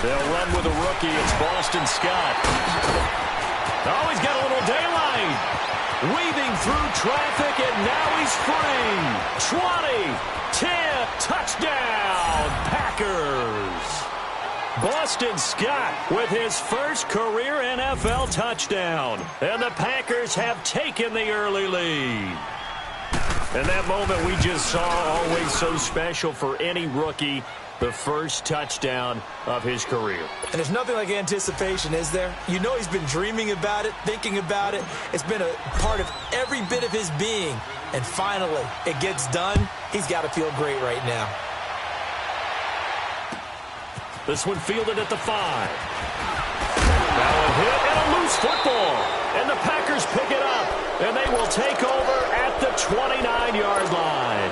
They'll run with a rookie. It's Boston Scott. Oh, he's got a little daylight. Weaving through traffic, and now he's free. 20, 10, touchdown, Packers. Boston Scott with his first career NFL touchdown. And the Packers have taken the early lead. And that moment we just saw, always so special for any rookie. The first touchdown of his career. And there's nothing like anticipation, is there? You know he's been dreaming about it, thinking about it. It's been a part of every bit of his being. And finally, it gets done. He's got to feel great right now. This one fielded at the 5. Now a hit and a loose football. And the Packers pick it up. And they will take over at the 29-yard line.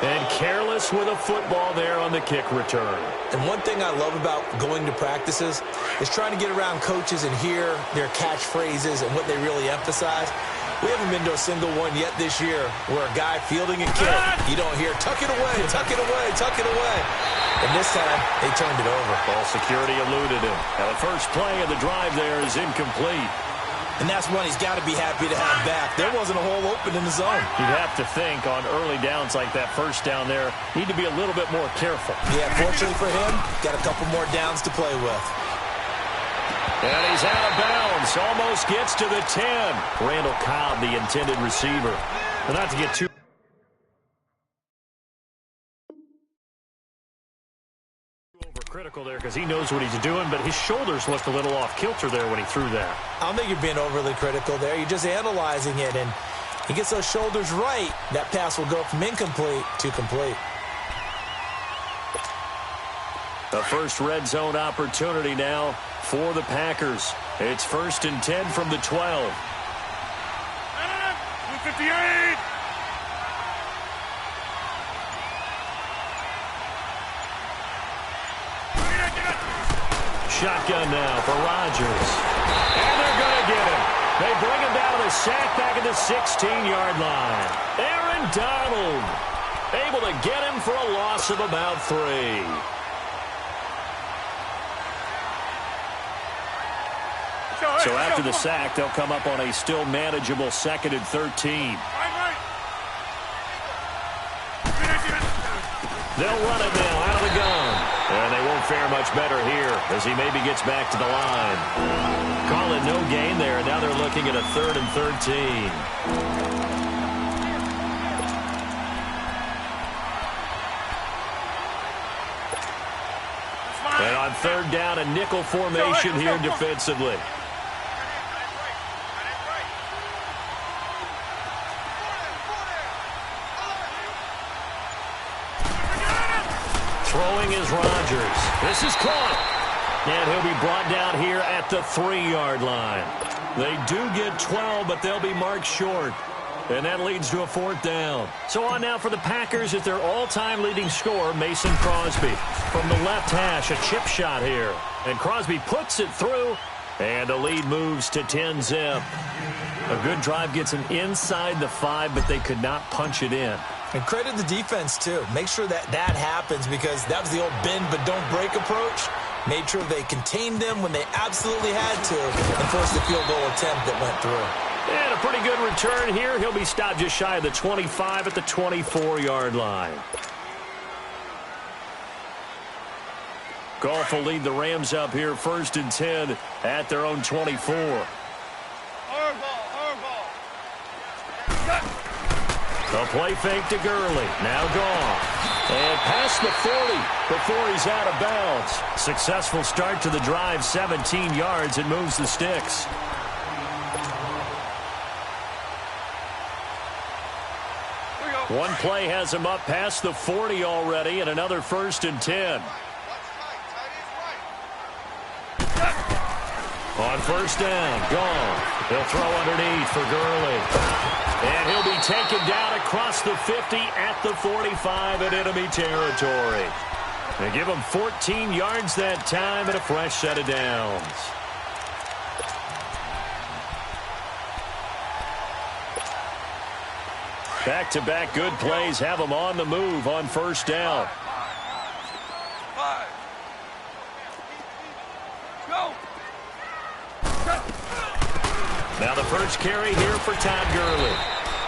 And careless with a football there on the kick return. And one thing I love about going to practices is trying to get around coaches and hear their catchphrases and what they really emphasize. We haven't been to a single one yet this year where a guy fielding a kick, you don't hear, tuck it away, tuck it away, tuck it away. And this time, they turned it over. Ball security eluded him. Now the first play of the drive there is incomplete. And that's one he's got to be happy to have back. There wasn't a hole open in the zone. You'd have to think on early downs like that first down there, need to be a little bit more careful. Yeah, fortunately for him, got a couple more downs to play with. And he's out of bounds. Almost gets to the 10. Randall Cobb, the intended receiver. But not to get too critical there because he knows what he's doing, but his shoulders looked a little off kilter there when he threw that. I don't think you're being overly critical there. You're just analyzing it, and he gets those shoulders right. That pass will go from incomplete to complete. The first red zone opportunity now for the Packers. It's 1st and 10 from the 12. 258. Shotgun now for Rodgers. And they're going to get him. They bring him down to the sack back at the 16-yard line. Aaron Donald able to get him for a loss of about 3. So after the sack, they'll come up on a still manageable 2nd and 13. They'll run it now out of the gun. And they won't fare much better here as he maybe gets back to the line. Call it no gain there. Now they're looking at a 3rd and 13. And on 3rd down, a nickel formation here defensively. Throwing is Rodgers. This is caught. And he'll be brought down here at the 3-yard line. They do get 12, but they'll be marked short. And that leads to a 4th down. So on now for the Packers is their all-time leading scorer, Mason Crosby. From the left hash, a chip shot here. And Crosby puts it through, and the lead moves to 10-zip. A good drive gets them inside the 5, but they could not punch it in. And credit the defense, too. Make sure that happens because that was the old bend but don't break approach. Made sure they contained them when they absolutely had to and forced the field goal attempt that went through. And a pretty good return here. He'll be stopped just shy of the 25 at the 24-yard line. Goff will lead the Rams up here 1st and 10 at their own 24. A play fake to Gurley. Now Goff. And past the 40 before he's out of bounds. Successful start to the drive, 17 yards, and moves the sticks. One play has him up past the 40 already, and another 1st and 10. On 1st down, Goff. He'll throw underneath for Gurley. And he'll be taken down across the 50 at the 45 in enemy territory. They give him 14 yards that time and a fresh set of downs. Back-to-back good plays have him on the move on 1st down. Now the first carry here for Todd Gurley.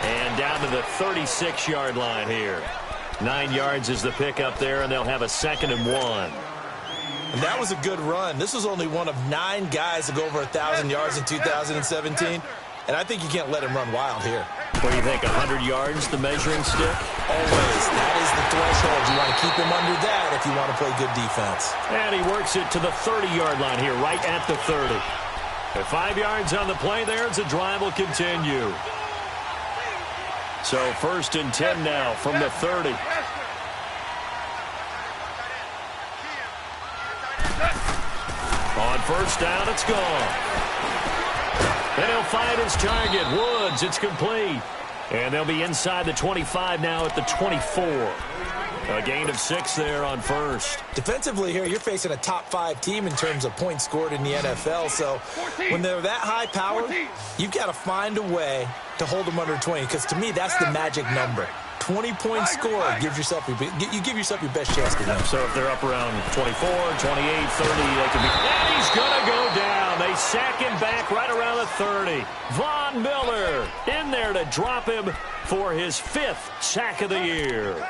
And down to the 36-yard line here. 9 yards is the pickup there, and they'll have a 2nd and 1. And that was a good run. This was only one of 9 guys to go over 1,000 yards in 2017. And I think you can't let him run wild here. What do you think, 100 yards, the measuring stick? Always. That is the threshold. You want to keep him under that if you want to play good defense. And he works it to the 30-yard line here, right at the 30. At 5 yards on the play there, the drive will continue. So 1st and 10 now from the 30. On 1st down, it's gone. And he'll find his target. Woods, it's complete. And they'll be inside the 25 now at the 24. A gain of 6 there on 1st. Defensively here, you're facing a top 5 team in terms of points scored in the NFL. So when they're that high powered, you've got to find a way to hold them under 20. Because to me, that's the magic number. 20-point score, you give yourself your best chance to win. So if they're up around 24, 28, 30, they could be. And he's going to go down. They sack him back right around the 30. Von Miller in there to drop him for his 5th sack of the year.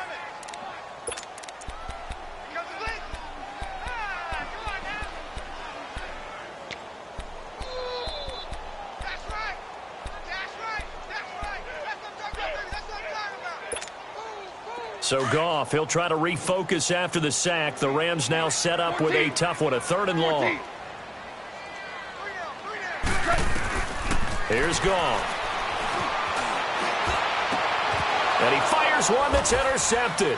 So Goff, he'll try to refocus after the sack. The Rams now set up with a tough one, a 3rd and long. Here's Goff. And he fires one that's intercepted.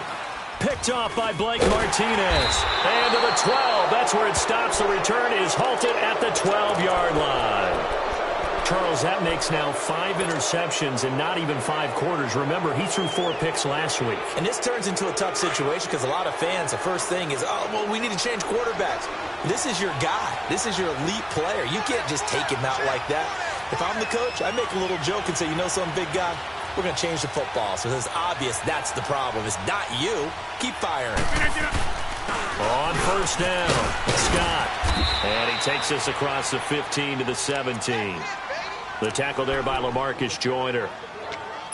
Picked off by Blake Martinez. And to the 12. That's where it stops. The return is halted at the 12-yard line. Charles, that makes now 5 interceptions in not even 5 quarters. Remember, he threw 4 picks last week. And this turns into a tough situation because a lot of fans, the first thing is, oh, well, we need to change quarterbacks. This is your guy. This is your elite player. You can't just take him out like that. If I'm the coach, I make a little joke and say, you know something, big guy? We're going to change the football. So it's obvious that's the problem. It's not you. Keep firing. On 1st down, Scott. And he takes us across the 15 to the 17. The tackle there by LaMarcus Joyner.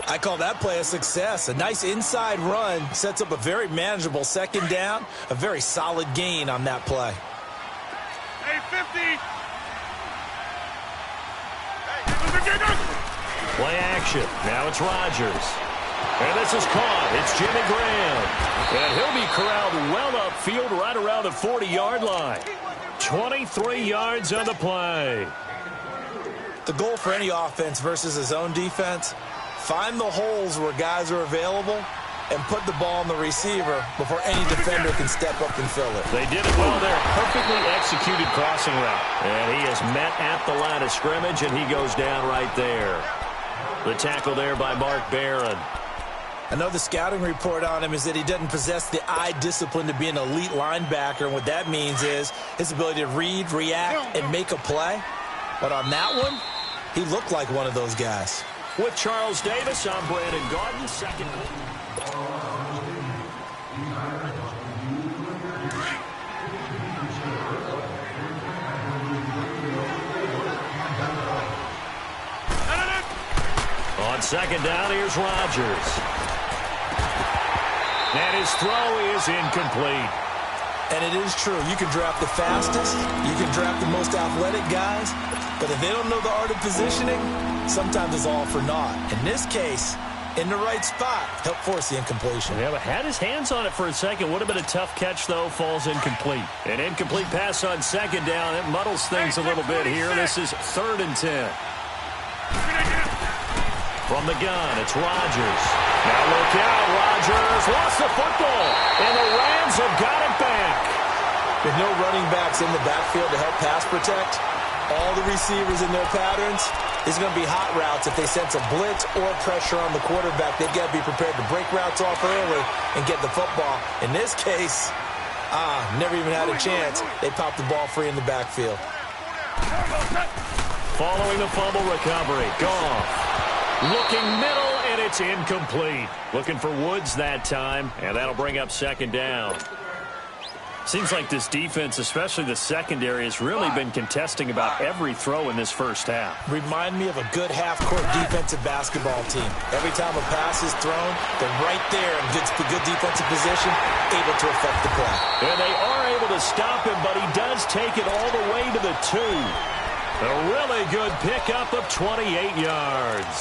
I call that play a success. A nice inside run sets up a very manageable 2nd down. A very solid gain on that play. Hey, 50. Play action. Now it's Rodgers. And this is caught. It's Jimmy Graham. And he'll be corralled well upfield right around the 40-yard line. 23 yards on the play. The goal for any offense versus his own defense, find the holes where guys are available and put the ball on the receiver before any defender can step up and fill it. They did it well there. Perfectly executed crossing route. And he is met at the line of scrimmage, and he goes down right there. The tackle there by Mark Barron. I know the scouting report on him is that he doesn't possess the eye discipline to be an elite linebacker. And what that means is his ability to read, react, and make a play. But on that one, he looked like one of those guys. With Charles Davis, I'm Brandon Gaudin. 2nd. On 2nd down, here's Rodgers. And his throw is incomplete. And it is true. You can draft the fastest. You can draft the most athletic guys. But if they don't know the art of positioning, sometimes it's all for naught. In this case, in the right spot, help force the incompletion. Yeah, but had his hands on it for a second. Would have been a tough catch, though. Falls incomplete. An incomplete pass on 2nd down. It muddles things a little bit here. This is 3rd and 10. From the gun, it's Rodgers. Now look out, Rodgers lost the football, and the Rams have got it back. With no running backs in the backfield to help pass protect, all the receivers in their patterns, it's going to be hot routes if they sense a blitz or pressure on the quarterback. They've got to be prepared to break routes off early and get the football. In this case, never even had a chance. They popped the ball free in the backfield. Following the fumble recovery, Goff. Looking middle, and it's incomplete. Looking for Woods that time, and that'll bring up 2nd down. Seems like this defense, especially the secondary, has really been contesting about every throw in this first half. Remind me of a good half-court defensive basketball team. Every time a pass is thrown, they're right there in good defensive position, able to affect the play. And they are able to stop him, but he does take it all the way to the 2. A really good pickup of 28 yards.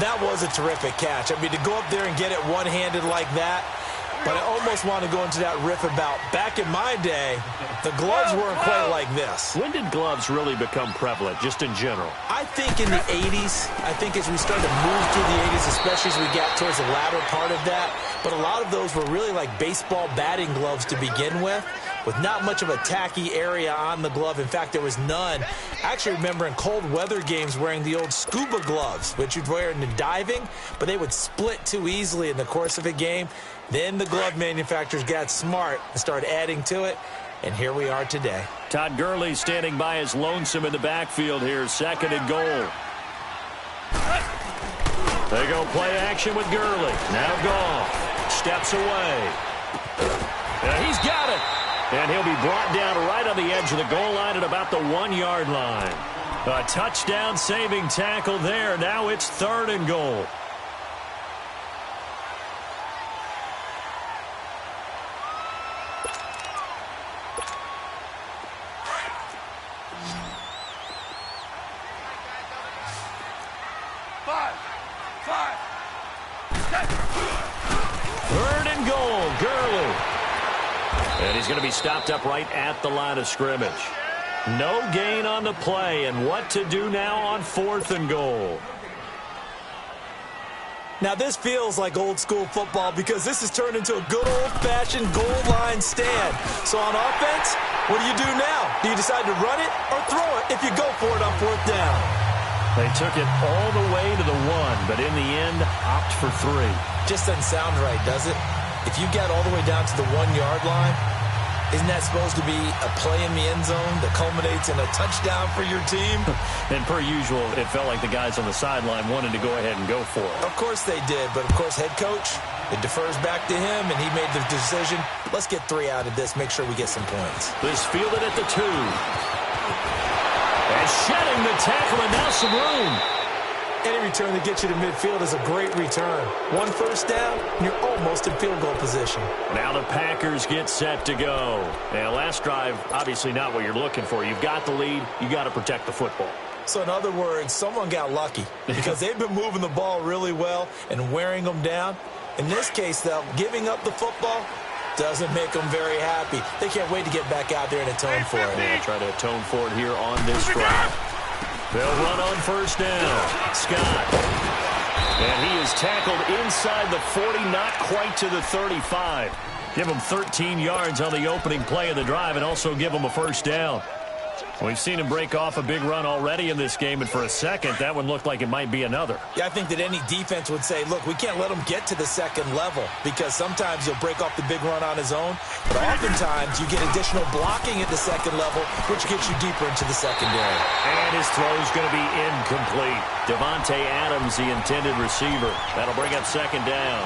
That was a terrific catch. I mean, to go up there and get it one-handed like that, but I almost want to go into that riff about back in my day, the gloves weren't quite like this. When did gloves really become prevalent, just in general? I think in the 80s. I think as we started to move through the 80s, especially as we got towards the latter part of that. But a lot of those were really like baseball batting gloves to begin with not much of a tacky area on the glove. In fact, there was none. I actually remember in cold weather games wearing the old scuba gloves, which you'd wear in the diving, but they would split too easily in the course of a game. Then the glove manufacturers got smart and started adding to it, and here we are today. Todd Gurley standing by his lonesome in the backfield here, 2nd and goal. They go play action with Gurley. Now Goff steps away. And he's got it. And he'll be brought down right on the edge of the goal line at about the 1-yard line. A touchdown-saving tackle there. Now it's 3rd and goal. And he's going to be stopped up right at the line of scrimmage. No gain on the play, and what to do now on 4th and goal. Now this feels like old school football because this has turned into a good old-fashioned goal line stand. So on offense, what do you do now? Do you decide to run it or throw it if you go for it on 4th down? They took it all the way to the 1, but in the end, opt for 3. Just doesn't sound right, does it? If you get all the way down to the 1-yard line, isn't that supposed to be a play in the end zone that culminates in a touchdown for your team? And per usual, it felt like the guys on the sideline wanted to go ahead and go for it. Of course they did, but of course head coach, it defers back to him, and he made the decision, let's get 3 out of this, make sure we get some points. This fielded at the 2. And shedding the tackle, and now some room. Any return that gets you to midfield is a great return. 1 first down, and you're almost in field goal position. Now the Packers get set to go. Now, last drive, obviously not what you're looking for. You've got the lead. You got to protect the football. So, in other words, someone got lucky because they've been moving the ball really well and wearing them down. In this case, though, giving up the football doesn't make them very happy. They can't wait to get back out there and atone for it. They'll try to atone for it here on this drive. They'll run on 1st down. Scott. And he is tackled inside the 40, not quite to the 35. Give him 13 yards on the opening play of the drive and also give him a 1st down. We've seen him break off a big run already in this game, and for a second, that one looked like it might be another. Yeah, I think that any defense would say, look, we can't let him get to the 2nd level because sometimes he'll break off the big run on his own, but oftentimes you get additional blocking at the 2nd level, which gets you deeper into the secondary. And his throw's going to be incomplete. Devontae Adams, the intended receiver. That'll bring up 2nd down.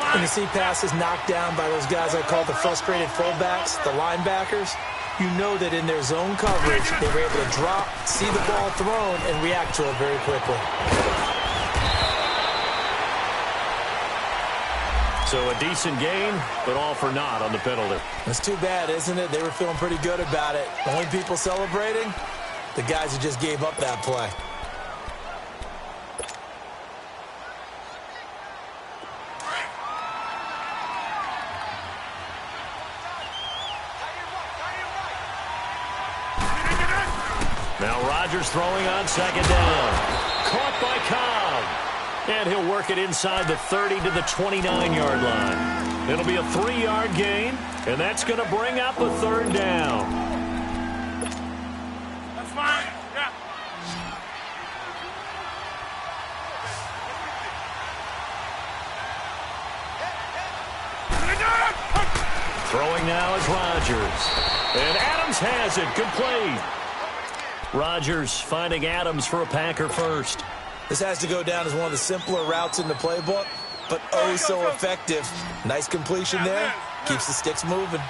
When you see passes knocked down by those guys I call the frustrated fullbacks, the linebackers, you know that in their zone coverage, they were able to drop, see the ball thrown, and react to it very quickly. So a decent game, but all for naught on the penalty. It's too bad, isn't it? They were feeling pretty good about it. The only people celebrating, the guys who just gave up that play. Now Rodgers throwing on 2nd down. Caught by Cobb. And he'll work it inside the 30 to the 29-yard line. It'll be a 3-yard gain, and that's going to bring up a 3rd down. That's fine. Yeah. Throwing now is Rodgers. And Adams has it. Complete. Rodgers finding Adams for a Packer first. This has to go down as one of the simpler routes in the playbook, but oh so effective. Nice completion there, Keeps the sticks moving.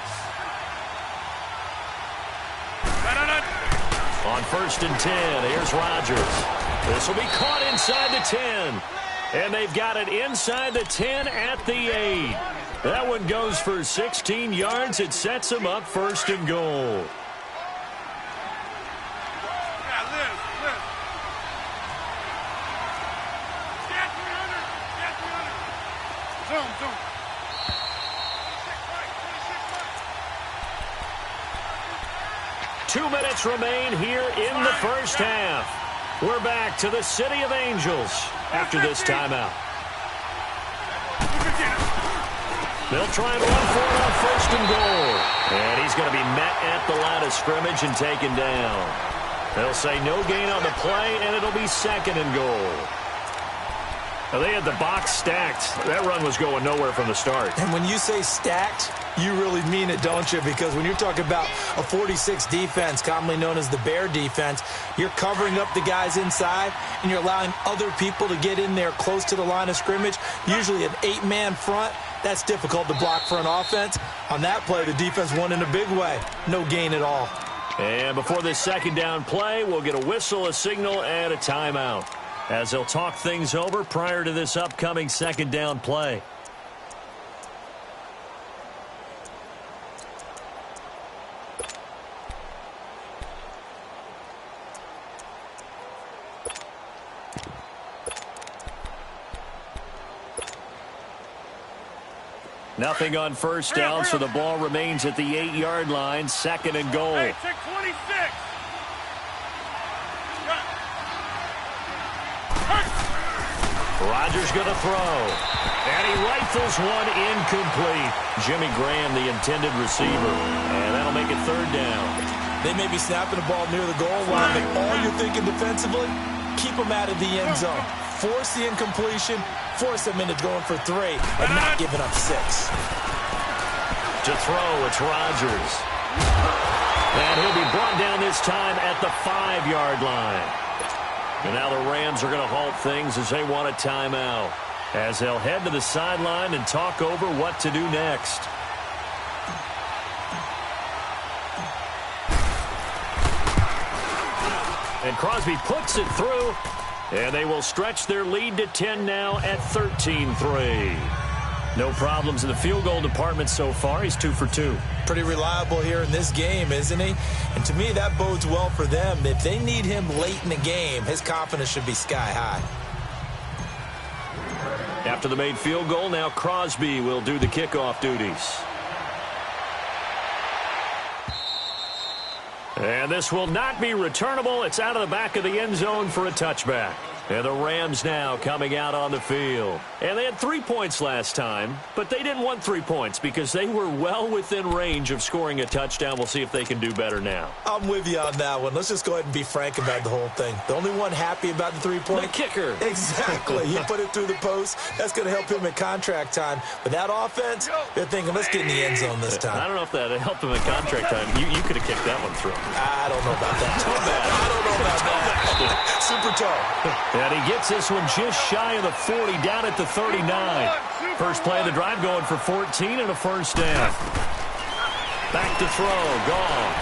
On 1st and 10, here's Rodgers. This will be caught inside the 10. And they've got it inside the 10 at the 8. That one goes for 16 yards. It sets them up 1st and goal. Zoom. 2 minutes remain here in the first half. We're back to the City of Angels after this timeout. They'll try and run for it on 1st and goal. And he's going to be met at the line of scrimmage and taken down. They'll say no gain on the play, and it'll be 2nd and goal. Now, they had the box stacked. That run was going nowhere from the start. And when you say stacked, you really mean it, don't you? Because when you're talking about a 46 defense, commonly known as the Bear defense, you're covering up the guys inside, and you're allowing other people to get in there close to the line of scrimmage, usually an 8-man front. That's difficult to block for an offense. On that play, the defense won in a big way. No gain at all. And before this 2nd down play, we'll get a whistle, a signal, and a timeout, as they'll talk things over prior to this upcoming 2nd down play. Nothing on 1st down, so the ball remains at the 8-yard line, 2nd and goal. Hey, check 26. Rodgers going to throw. And he rifles one incomplete. Jimmy Graham, the intended receiver. And that'll make it 3rd down. They may be snapping the ball near the goal line, but all you're thinking defensively, keep them out of the end zone. Force the incompletion, force them into going for 3, and not giving up 6. To throw, it's Rodgers. And he'll be brought down this time at the 5-yard line. And now the Rams are going to halt things as they want a timeout, as they'll head to the sideline and talk over what to do next. And Crosby puts it through, and they will stretch their lead to 10 now at 13-3. No problems in the field goal department so far. He's 2 for 2. Pretty reliable here in this game, isn't he? And to me, that bodes well for them. If they need him late in the game, his confidence should be sky high. After the made field goal, now Crosby will do the kickoff duties. And this will not be returnable. It's out of the back of the end zone for a touchback. And the Rams now coming out on the field. And they had 3 points last time, but they didn't want 3 points because they were well within range of scoring a touchdown. We'll see if they can do better now. I'm with you on that one. Let's just go ahead and be frank about the whole thing. The only one happy about the 3-point? The kicker. Exactly. He put it through the post. That's going to help him at contract time. But that offense, they're thinking, let's get in the end zone this time. I don't know if that helped him at contract time. You could have kicked that one through. I don't know about that. Too bad. I don't know about that. Super tall. And he gets this one just shy of the 40, down at the 39. First play of the drive going for 14 and a 1st down. Back to throw. Gone.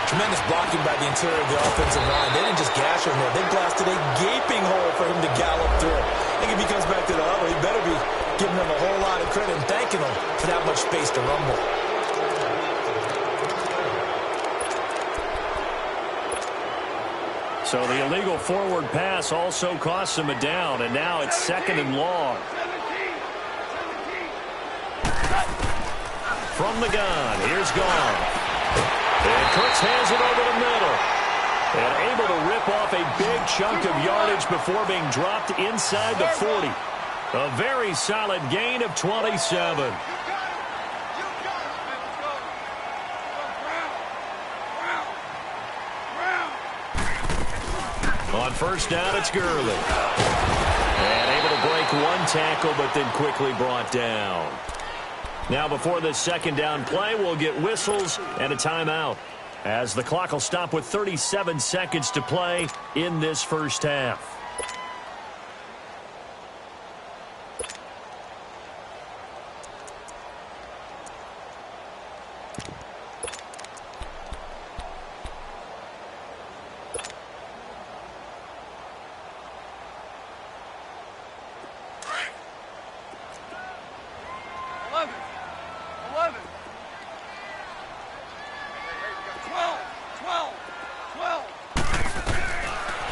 Tremendous blocking by the interior of the offensive line. They didn't just gash him there. They blasted a gaping hole for him to gallop through. I think if he comes back to the huddle, he better be giving them a whole lot of credit and thanking them for that much space to rumble. So the illegal forward pass also costs him a down, and now it's 2nd and long. From the gun, here's Goff. And Cooks hands it over the middle. And able to rip off a big chunk of yardage before being dropped inside the 40. A very solid gain of 27. On 1st down, it's Gurley. And able to break one tackle, but then quickly brought down. Now before this 2nd down play, we'll get whistles and a timeout, as the clock will stop with 37 seconds to play in this first half.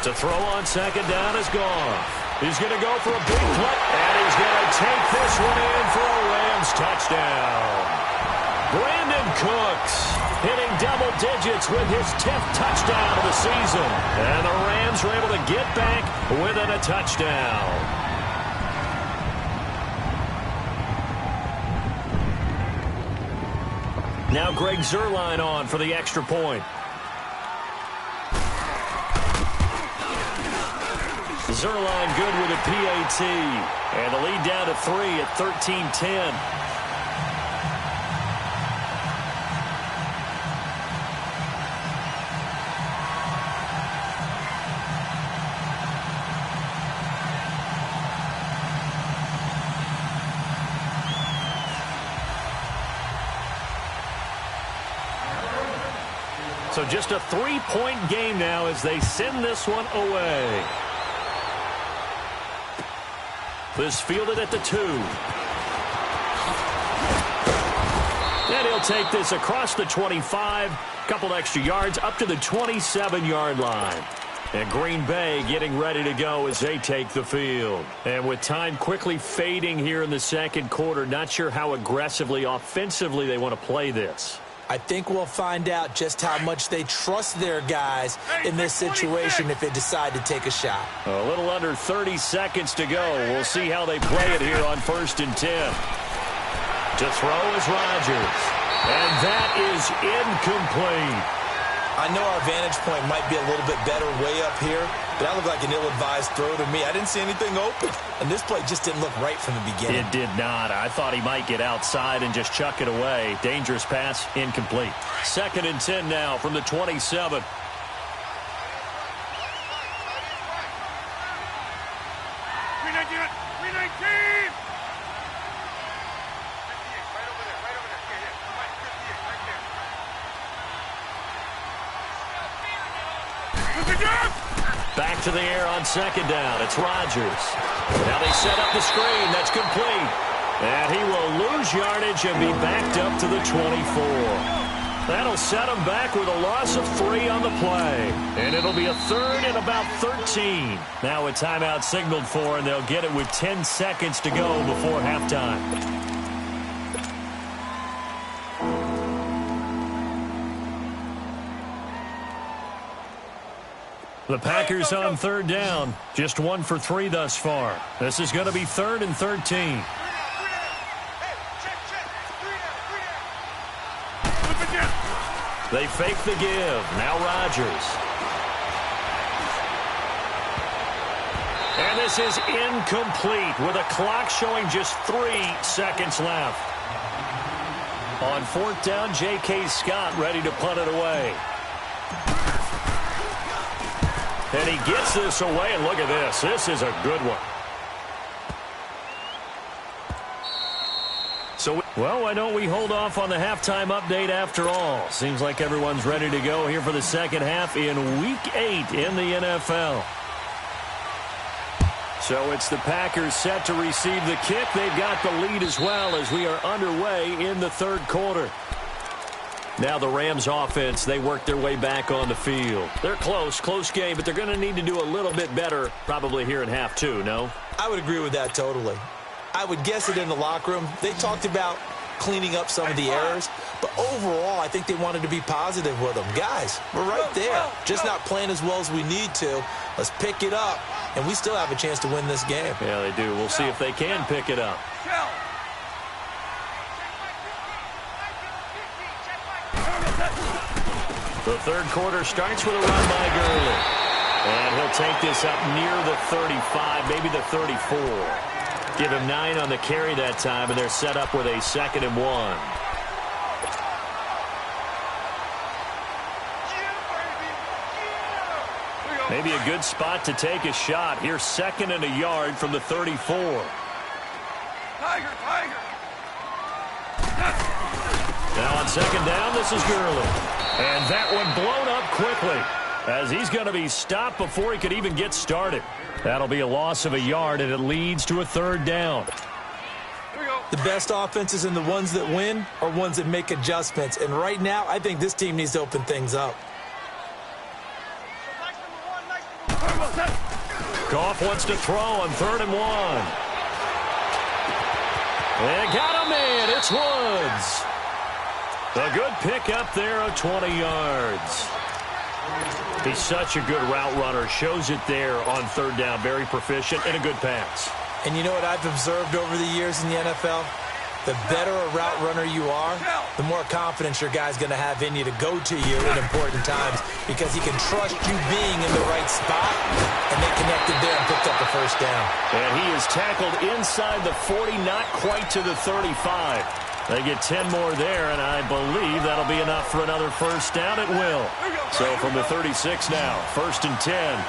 To throw on second down is gone. He's going to go for a big play, and he's going to take this one in for a Rams touchdown. Brandon Cooks hitting double digits with his 10th touchdown of the season. And the Rams were able to get back within a touchdown. Now Greg Zuerlein on for the extra point. Zuerlein good with a PAT. And the lead down to 3 at 13-10. So just a 3-point game now as they send this one away. This fielded at the 2. And he'll take this across the 25. Couple extra yards up to the 27-yard line. And Green Bay getting ready to go as they take the field. And with time quickly fading here in the second quarter, not sure how aggressively, offensively they want to play this. I think we'll find out just how much they trust their guys in this situation if they decide to take a shot. A little under 30 seconds to go. We'll see how they play it here on 1st and 10. To throw is Rodgers. And that is incomplete. I know our vantage point might be a little bit better way up here, but that looked like an ill-advised throw to me. I didn't see anything open, and this play just didn't look right from the beginning. It did not. I thought he might get outside and just chuck it away. Dangerous pass, incomplete. 2nd and 10 now from the 27. Back to the air on 2nd down. It's Rodgers. Now they set up the screen. That's complete. And he will lose yardage and be backed up to the 24. That'll set him back with a loss of 3 on the play. And it'll be a 3rd and about 13. Now a timeout signaled for, and they'll get it with 10 seconds to go before halftime. The Packers on 3rd down. Just 1 for 3 thus far. This is going to be 3rd and 13. They fake the give. Now Rodgers. And this is incomplete with a clock showing just 3 seconds left. On 4th down, J.K. Scott ready to punt it away. And he gets this away, and look at this. This is a good one. So, well, why don't we hold off on the halftime update after all? Seems like everyone's ready to go here for the second half in Week 8 in the NFL. So it's the Packers set to receive the kick. They've got the lead as well as we are underway in the 3rd quarter. Now the Rams offense, they work their way back on the field. They're close game, but they're going to need to do a little bit better probably here in half 2, no? I would agree with that totally. I would guess it in the locker room. They talked about cleaning up some of the errors, but overall I think they wanted to be positive with them. Guys, we're right there. Just not playing as well as we need to. Let's pick it up, and we still have a chance to win this game. Yeah, they do. We'll see if they can pick it up. The 3rd quarter starts with a run by Gurley. And he'll take this up near the 35, maybe the 34. Give him 9 on the carry that time, and they're set up with a 2nd and 1. Maybe a good spot to take a shot. Here's 2nd and a yard from the 34. Tiger! Now on 2nd down, this is Gurley. And that one blown up quickly as he's going to be stopped before he could even get started. That'll be a loss of a yard, and it leads to a 3rd down. The best offenses and the ones that win are ones that make adjustments. And right now, I think this team needs to open things up. Goff wants to throw on 3rd and 1. And got him in. It's Woods. A good pickup there of 20 yards. He's such a good route runner. Shows it there on 3rd down. Very proficient and a good pass. And you know what I've observed over the years in the NFL? The better a route runner you are, the more confidence your guy's going to have in you to go to you in important times because he can trust you being in the right spot, and they connected there and picked up the 1st down. And he is tackled inside the 40, not quite to the 35. They get 10 more there, and I believe that'll be enough for another 1st down. It will. So from the 36 now, 1st and 10.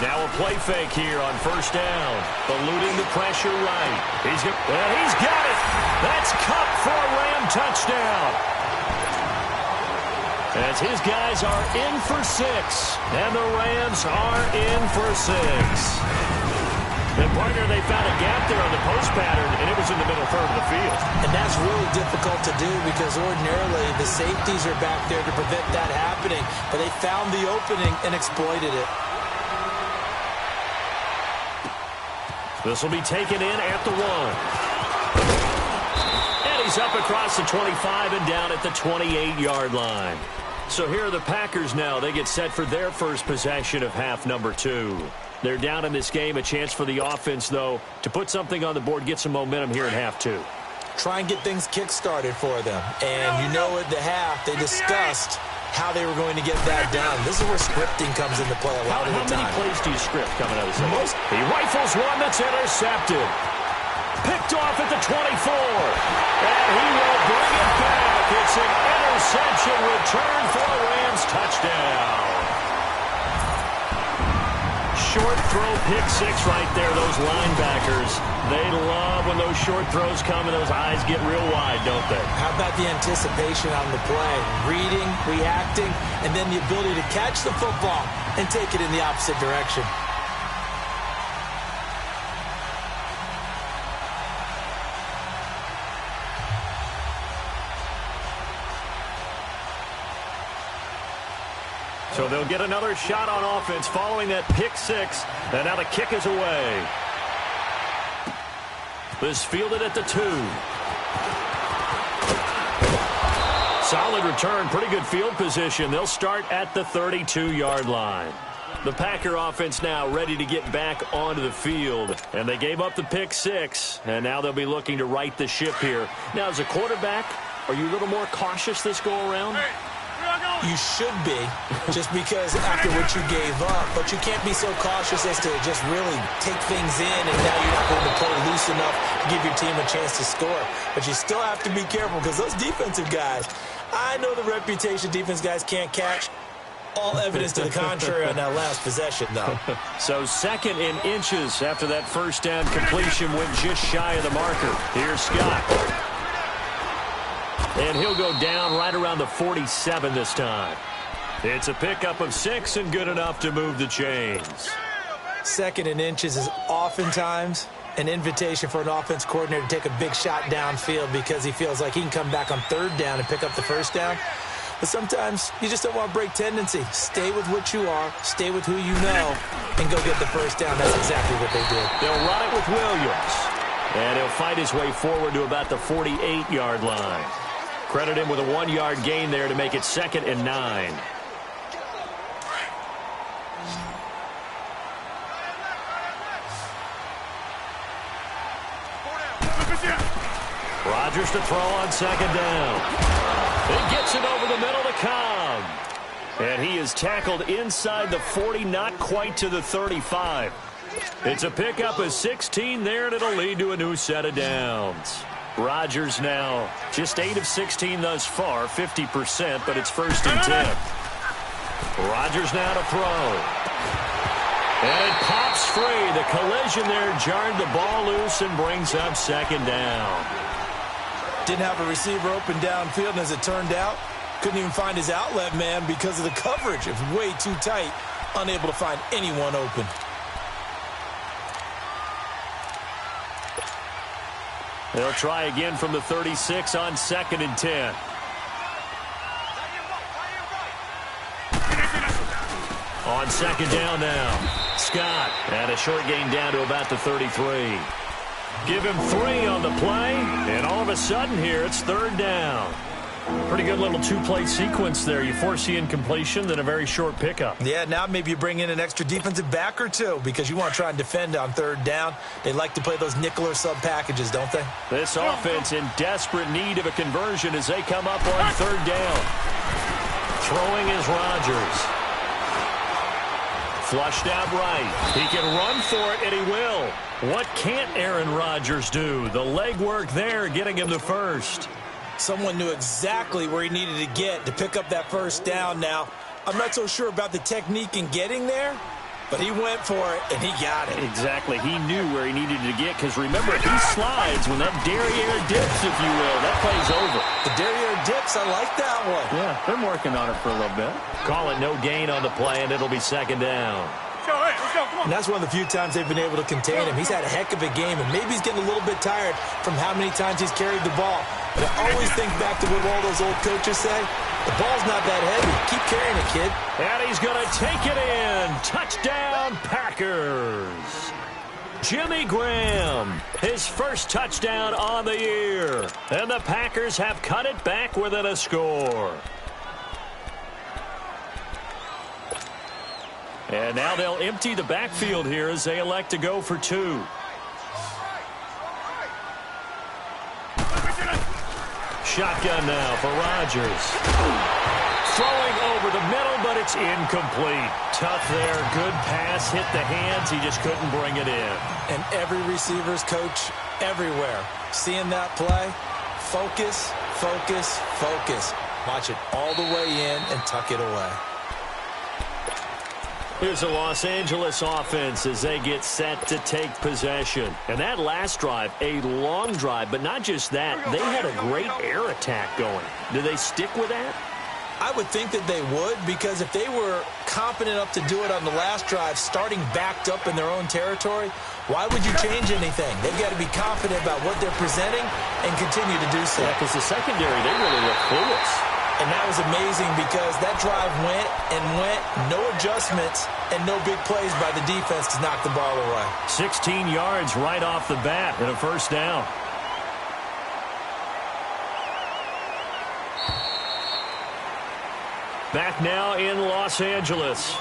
Now a play fake here on 1st down. Eluding the pressure right. He's got it. That's Cup for a Ram touchdown. As his guys are in for 6. And the Rams are in for 6. And partner, they found a gap there on the post pattern, and it was in the middle 3rd of the field. And that's really difficult to do because ordinarily the safeties are back there to prevent that happening. But they found the opening and exploited it. This will be taken in at the 1. And he's up across the 25 and down at the 28-yard line. So here are the Packers now. They get set for their first possession of half number 2. They're down in this game. A chance for the offense, though, to put something on the board, get some momentum here in half 2. Try and get things kick-started for them. And you know at the half, they discussed how they were going to get that done. This is where scripting comes into play a lot of the time. How many plays do you script coming out of this? He rifles one that's intercepted. Picked off at the 24. And he will bring it back. It's an interception return for a Rams touchdown. Short throw, pick 6 right there. Those linebackers, they love when those short throws come and those eyes get real wide, don't they? How about the anticipation on the play? Reading, reacting, and then the ability to catch the football and take it in the opposite direction. So they'll get another shot on offense following that pick 6. And now the kick is away. This fielded at the 2. Solid return. Pretty good field position. They'll start at the 32-yard line. The Packer offense now ready to get back onto the field. And they gave up the pick 6. And now they'll be looking to right the ship here. Now, as a quarterback, are you a little more cautious this go-around? You should be, just because after what you gave up. But you can't be so cautious as to just really take things in, and now you're not going to play loose enough to give your team a chance to score. But you still have to be careful because those defensive guys, I know the reputation defense guys can't catch. All evidence to the contrary on that last possession, though. So 2nd and inches after that 1st down completion went just shy of the marker. Here's Scott. And he'll go down right around the 47 this time. It's a pickup of 6 and good enough to move the chains. 2nd and inches is oftentimes an invitation for an offense coordinator to take a big shot downfield because he feels like he can come back on 3rd down and pick up the 1st down. But sometimes you just don't want to break tendency. Stay with what you are, stay with who you know, and go get the 1st down. That's exactly what they did. They'll run it with Williams. And he'll fight his way forward to about the 48-yard line. Credit him with a 1-yard gain there to make it 2nd and 9. Rodgers to throw on 2nd down. He gets it over the middle to Cobb. And he is tackled inside the 40, not quite to the 35. It's a pickup of 16 there, and it'll lead to a new set of downs. Rodgers now just 8 of 16 thus far, 50%, but it's 1st and 10. Rodgers now to throw. And it pops free. The collision there jarred the ball loose and brings up 2nd down. Didn't have a receiver open downfield, and as it turned out, couldn't even find his outlet man because of the coverage. It was way too tight, unable to find anyone open. They'll try again from the 36 on 2nd and 10. On second down now, Scott. And a short gain down to about the 33. Give him 3 on the play, and all of a sudden here it's third down. Pretty good little two-play sequence there. You force the incompletion, then a very short pickup. Yeah, now maybe you bring in an extra defensive back or two because you want to try and defend on third down. They like to play those nickel or sub packages, don't they? This offense in desperate need of a conversion as they come up on third down. Throwing is Rodgers. Flushed out right. He can run for it, and he will. What can't Aaron Rodgers do? The legwork there getting him the first. Someone knew exactly where he needed to get to pick up that first down now. I'm not so sure about the technique in getting there, but he went for it, and he got it. Exactly. He knew where he needed to get because, remember, if he slides when that derriere dips, if you will, that play's over. The derriere dips, I like that one. Yeah, been working on it for a little bit. Call it no gain on the play, and it'll be second down. Let's go, come on. And that's one of the few times they've been able to contain him. He's had a heck of a game, and maybe he's getting a little bit tired from how many times he's carried the ball. But I always think back to what all those old coaches say. The ball's not that heavy. Keep carrying it, kid. And he's going to take it in. Touchdown, Packers. Jimmy Graham, his first touchdown on the year. And the Packers have cut it back within a score. And now they'll empty the backfield here as they elect to go for 2. Shotgun now for Rodgers. Throwing over the middle, but it's incomplete. Tough there. Good pass. Hit the hands. He just couldn't bring it in. And every receiver's coach everywhere. Seeing that play, focus, focus, focus. Watch it all the way in and tuck it away. Here's the Los Angeles offense as they get set to take possession. And that last drive, a long drive, but not just that. They had a great air attack going. Do they stick with that? I would think that they would, because if they were confident enough to do it on the last drive, starting backed up in their own territory, why would you change anything? They've got to be confident about what they're presenting and continue to do so. Yeah, because the secondary, they really look clueless. And that was amazing because that drive went and went, no adjustments, and no big plays by the defense to knock the ball away. 16 yards right off the bat and a first down. Back now in Los Angeles.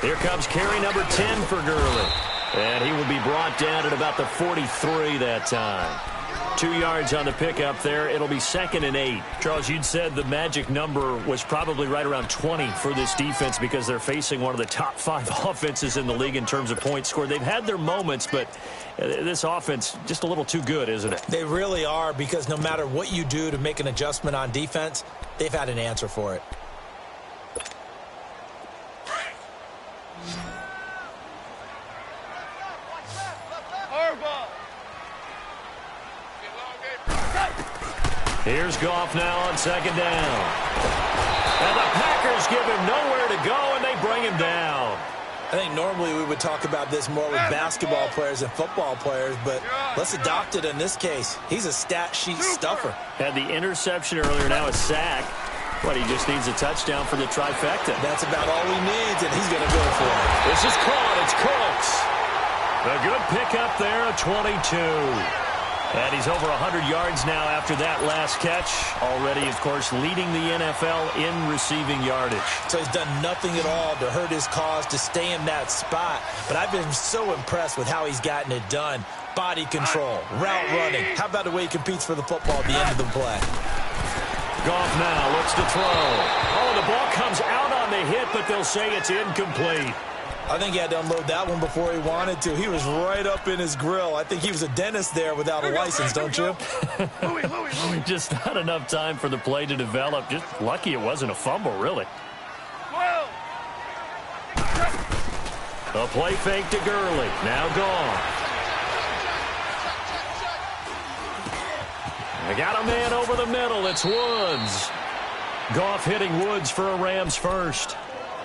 Here comes carry number 10 for Gurley. And he will be brought down at about the 43 that time. 2 yards on the pickup there. It'll be 2nd and 8. Charles, you'd said the magic number was probably right around 20 for this defense because they're facing one of the top 5 offenses in the league in terms of points scored. They've had their moments, but this offense just a little too good, isn't it? They really are, because no matter what you do to make an adjustment on defense, they've had an answer for it. Here's Goff now on 2nd down. And the Packers give him nowhere to go, and they bring him down. I think normally we would talk about this more with basketball players and football players, but let's adopt it in this case. He's a stat sheet stuffer. Had the interception earlier, now a sack. But he just needs a touchdown for the trifecta. That's about all he needs, and he's going to go for it. This is caught. It's Cooks. A good pickup there, a 22. And he's over 100 yards now after that last catch. Already, of course, leading the NFL in receiving yardage. So he's done nothing at all to hurt his cause, to stay in that spot. But I've been so impressed with how he's gotten it done. Body control, route running. How about the way he competes for the football at the end of the play? Goff now looks to throw. Oh, the ball comes out on the hit, but they'll say it's incomplete. I think he had to unload that one before he wanted to. He was right up in his grill. I think he was a dentist there without a license, don't you? Louis. Just not enough time for the play to develop. Just lucky it wasn't a fumble, really. A play fake to Gurley. Now gone. I got a man over the middle. It's Woods. Goff hitting Woods for a Rams first.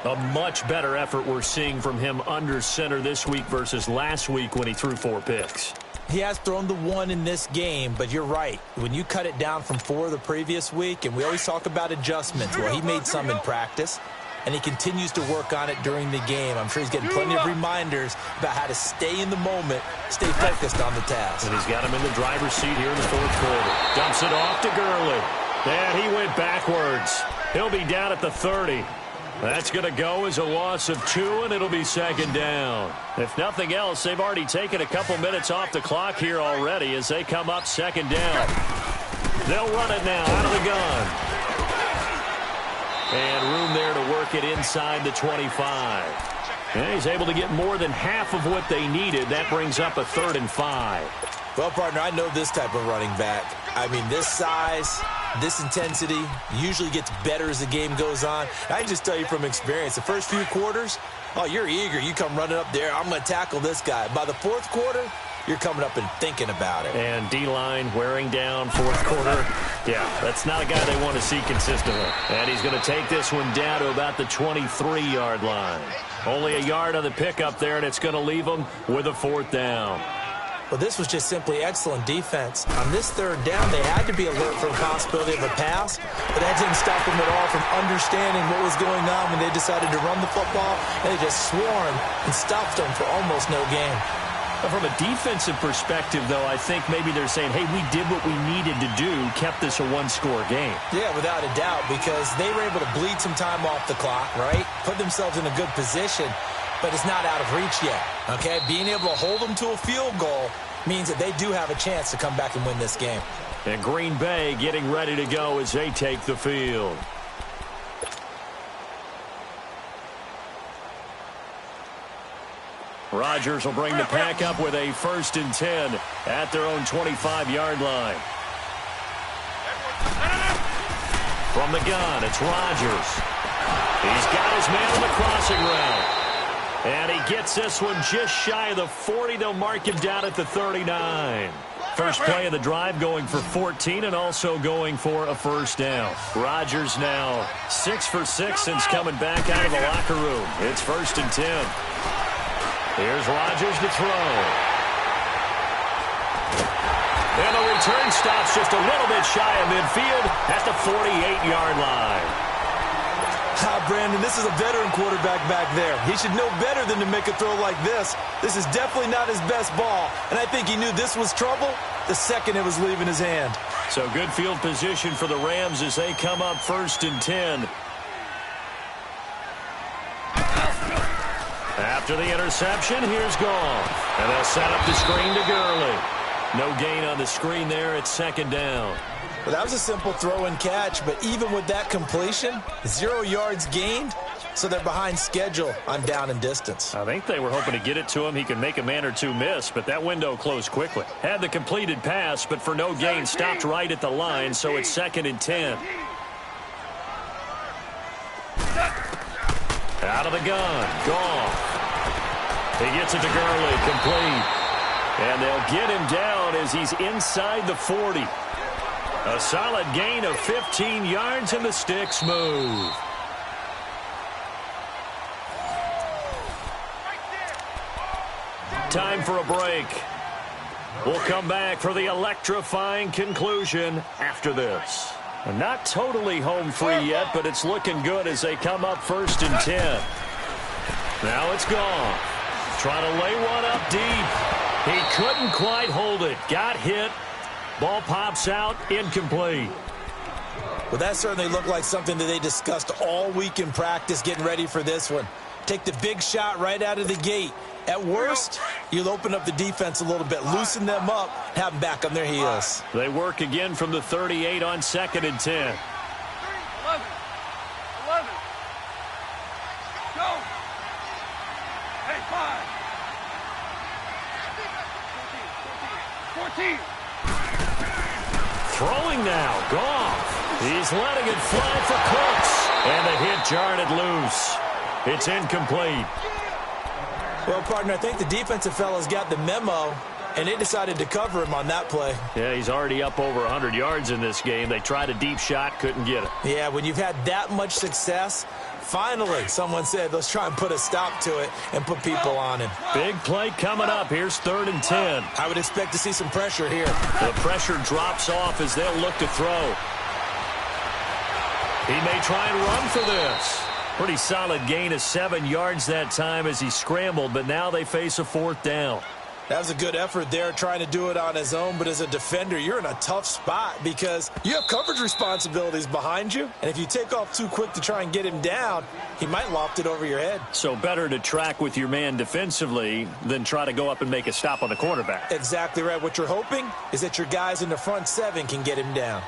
A much better effort we're seeing from him under center this week versus last week when he threw 4 picks. He has thrown the 1 in this game, but you're right. When you cut it down from 4 the previous week, and we always talk about adjustments, well, he made some in practice, and he continues to work on it during the game. I'm sure he's getting plenty of reminders about how to stay in the moment, stay focused on the task. And he's got him in the driver's seat here in the 4th quarter. Dumps it off to Gurley. And he went backwards. He'll be down at the 30. That's going to go as a loss of 2, and it'll be 2nd down. If nothing else, they've already taken a couple minutes off the clock here already as they come up 2nd down. They'll run it now out of the gun. And room there to work it inside the 25. And he's able to get more than half of what they needed. That brings up a 3rd and 5. Well, partner, I know this type of running back. I mean, this size, this intensity usually gets better as the game goes on. I can just tell you from experience, the first few quarters, oh, you're eager. You come running up there, I'm going to tackle this guy. By the 4th quarter, you're coming up and thinking about it. And D-line wearing down 4th quarter. Yeah, that's not a guy they want to see consistently. And he's going to take this one down to about the 23-yard line. Only a yard on the pickup there, and it's going to leave them with a 4th down. Well, this was just simply excellent defense. On this 3rd down, they had to be alert for the possibility of a pass, but that didn't stop them at all from understanding what was going on when they decided to run the football, and they just swarmed and stopped them for almost no gain. From a defensive perspective, though, I think maybe they're saying, hey, we did what we needed to do, kept this a 1-score game. Yeah, without a doubt, because they were able to bleed some time off the clock, right? Put themselves in a good position, but it's not out of reach yet, okay? Being able to hold them to a field goal means that they do have a chance to come back and win this game. And Green Bay getting ready to go as they take the field. Rodgers will bring the pack up with a 1st and 10 at their own 25-yard line. From the gun, it's Rodgers. He's got his man on the crossing route. And he gets this one just shy of the 40. They'll mark him down at the 39. First play of the drive going for 14 and also going for a 1st down. Rodgers now 6 for 6 since coming back out of the locker room. It's 1st and 10. Here's Rodgers to throw. And the return stops just a little bit shy of midfield at the 48-yard line. Brandon, this is a veteran quarterback back there. He should know better than to make a throw like this. This is definitely not his best ball, and I think he knew this was trouble the second it was leaving his hand. So good field position for the Rams as they come up 1st and 10. After the interception, here's Goff. And they'll set up the screen to Gurley. No gain on the screen there. It's 2nd down. Well, that was a simple throw and catch, but even with that completion, 0 yards gained, so they're behind schedule on down and distance. I think they were hoping to get it to him. He could make a man or two miss, but that window closed quickly. Had the completed pass, but for no gain, stopped right at the line, so it's 2nd and 10. Out of the gun, Goff. He gets it to Gurley, complete. And they'll get him down as he's inside the 40. A solid gain of 15 yards, and the sticks move. Time for a break. We'll come back for the electrifying conclusion after this. Not totally home free yet, but it's looking good as they come up 1st and 10. Now it's gone. Trying to lay one up deep. He couldn't quite hold it. Got hit. Ball pops out, incomplete. Well, that certainly looked like something that they discussed all week in practice getting ready for this one. Take the big shot right out of the gate. At worst, you'll open up the defense a little bit, loosen them up, have them back on their heels. They work again from the 38 on 2nd and 10. 11. Go. Hey, 5. 14. Throwing now, Goff. He's letting it fly for Cooks. And the hit jarred it loose. It's incomplete. Well, partner, I think the defensive fellas got the memo, and they decided to cover him on that play. Yeah, he's already up over 100 yards in this game. They tried a deep shot, couldn't get it. Yeah, when you've had that much success, finally someone said, let's try and put a stop to it and put people on him. Big play coming up. Here's 3rd and 10. I would expect to see some pressure here. The pressure drops off as they'll look to throw. He may try and run for this. Pretty solid gain of 7 yards that time as he scrambled, but now they face a 4th down. That was a good effort there, trying to do it on his own. But as a defender, you're in a tough spot because you have coverage responsibilities behind you. And if you take off too quick to try and get him down, he might loft it over your head. So better to track with your man defensively than try to go up and make a stop on the quarterback. Exactly right. What you're hoping is that your guys in the front 7 can get him down.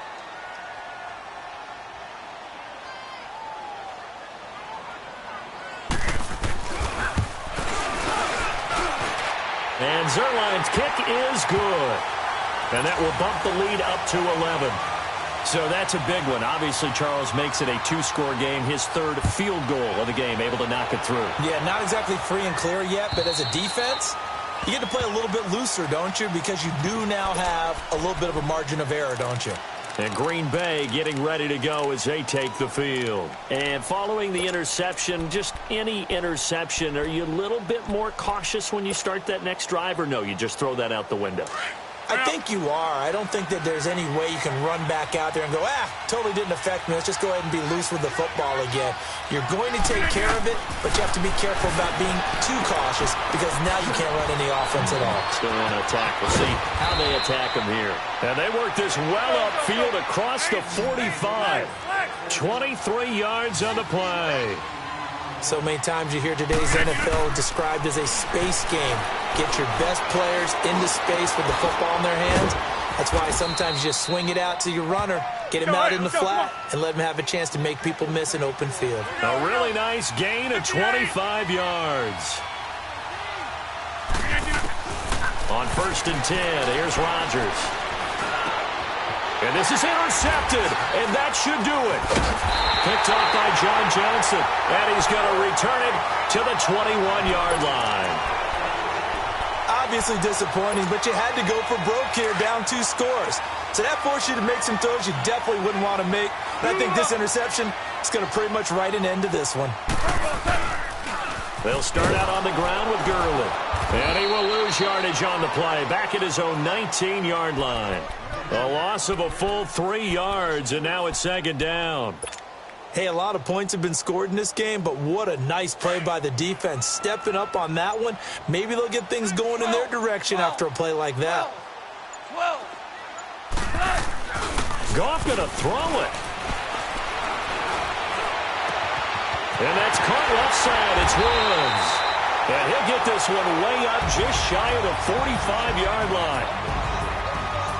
And Zerline's kick is good. And that will bump the lead up to 11. So that's a big one. Obviously, Charles makes it a 2-score game. His 3rd field goal of the game, able to knock it through. Yeah, not exactly free and clear yet, but as a defense, you get to play a little bit looser, don't you? Because you do now have a little bit of a margin of error, don't you? And Green Bay getting ready to go as they take the field. And following the interception, just any interception, are you a little bit more cautious when you start that next drive, or no, you just throw that out the window? I think you are. I don't think that there's any way you can run back out there and go, totally didn't affect me. Let's just go ahead and be loose with the football again. You're going to take care of it, but you have to be careful about being too cautious because now you can't run any offense at all. Still want to attack. We'll see how they attack him here. And they work this well upfield across the 45. 23 yards on the play. So many times you hear today's NFL described as a space game. Get your best players into space with the football in their hands. That's why sometimes you just swing it out to your runner, get him out in the flat, and let him have a chance to make people miss an open field. A really nice gain of 25 yards. On 1st and 10, here's Rodgers. And this is intercepted, and that should do it. Picked off by John Johnson, and he's going to return it to the 21-yard line. Obviously disappointing, but you had to go for broke here, down 2 scores. So that forced you to make some throws you definitely wouldn't want to make. And I think this interception is going to pretty much write an end to this one. They'll start out on the ground with Gurley. And he will lose yardage on the play, back at his own 19-yard line. A loss of a full 3 yards, and now it's 2nd down. Hey, a lot of points have been scored in this game, but what a nice play by the defense. Stepping up on that one, maybe they'll get things going in their direction after a play like that. Goff going to throw it. And that's caught left side. It's Woods. And he'll get this one way up just shy of the 45-yard line.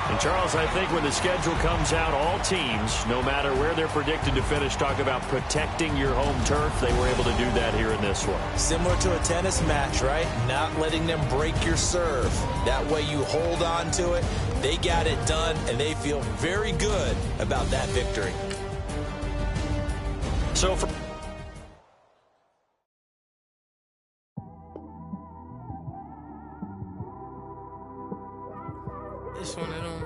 And, Charles, I think when the schedule comes out, all teams, no matter where they're predicted to finish, talk about protecting your home turf. They were able to do that here in this one. Similar to a tennis match, right? Not letting them break your serve. That way you hold on to it. They got it done, and they feel very good about that victory. So for this one, I don't